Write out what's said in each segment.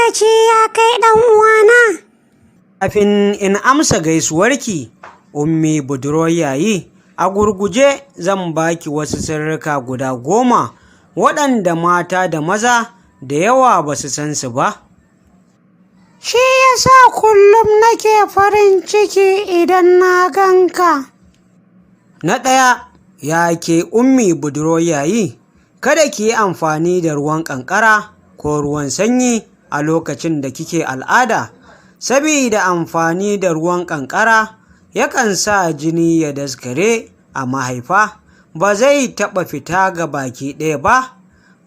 lokaci ya kai ɗan uwana. Kafin in amsa gaisuwarki, ummi budurwar yayi, a gurguje zan baki wasu sirrika guda 10 waɗanda mata da maza da yawa ba su san su ba. Shi yasa kullum nake farin ciki idan na ganka. Na ɗaya, ya ke ummi budurwar yayi, kada ki yi amfani da ruwan ƙanƙara ko ruwan sanyi a lokacin da kike al'ada, sabida amfani da ruwan ƙanƙara yakan sa jini ya daskare a mahaifa, ba zai taɓa fita ga baki ɗaya ba.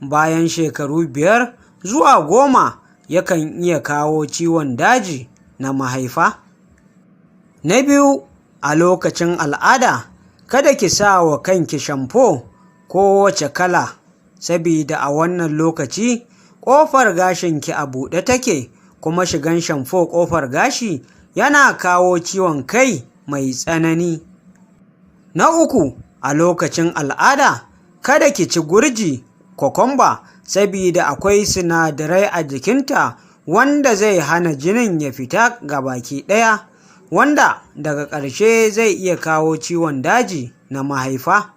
Bayan shekaru 5 zuwa 10 yakan iya kawo ciwon daji na mahaifa. Na biyu, a lokacin al'ada kada ki sa wa kanki shamfo ko wace kala, sabida a wannan lokaci ƙofar gashinki a buɗe take, kuma shigan shamfo ƙofar gashi yana kawo ciwon kai mai tsanani. Na uku, a lokacin al'ada kada ki ci gurji kokomba, sabida akwai sinadarai a jikinta wanda zai hana jinin ya fita ga baki ɗaya, wanda daga ƙarshe zai iya kawo ciwon daji na mahaifa.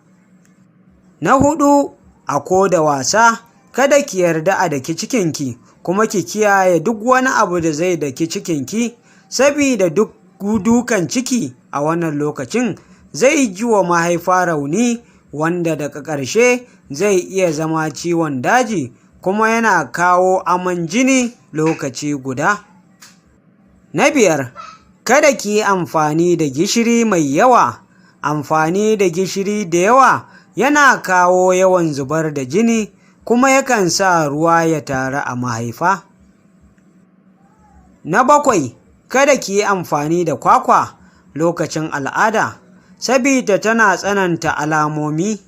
Na hudu, a koda wasa kada ki yarda a daki cikinki, kuma ki kiyaye duk wani abu da zai daki cikinki, sabida duk dukan ciki a wannan lokacin zai ji wa mahaifa rauni, wanda daga ƙarshe zai iya zama ciwon daji, kuma yana kawo aman jini lokaci guda. Na biyar, kada ki yi amfani da gishiri mai yawa. Amfani da gishiri da yawa yana kawo yawan zubar da jini, kuma yakan sa ruwa ya taru a mahaifa. Na bakwai, kada ki yi amfani da kwakwa lokacin al'ada, sabida tana tsananta alamomi.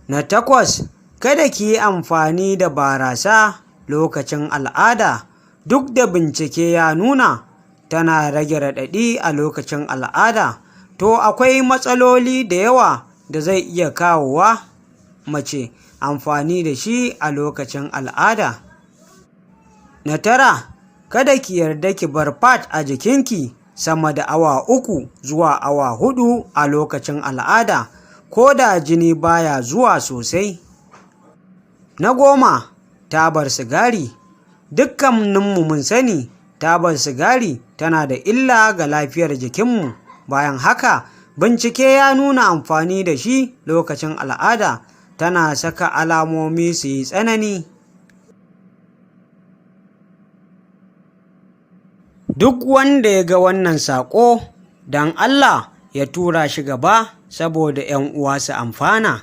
Na 8, kada ki yi amfani da barasa lokacin al'ada, duk da bincike ya nuna tana rage raɗaɗi a lokacin al'ada, to akwai matsaloli da yawa da zai iya kawowa mace amfani da shi a lokacin al'ada. Na 9, kada ki yarda ki bar pad a jikinki sama da awa 3 zuwa awa 4 a lokacin al'ada, ko da jini baya zuwa sosai. Na 10, tabar sigari. Dukkaninmu mun sani tabar sigari tana da illa ga lafiyar jikinmu. Bayan haka, bincike ya nuna amfani da shi lokacin al'ada tana saka alamomi su yi tsanani. Duk wanda ya ga wannan saƙo, don Allah ya tura shi gaba saboda 'yan uwa su amfana.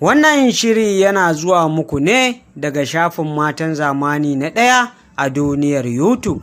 Wannan shiri yana zuwa muku ne daga shafin Matan Zamani na 1 a duniyar YouTube.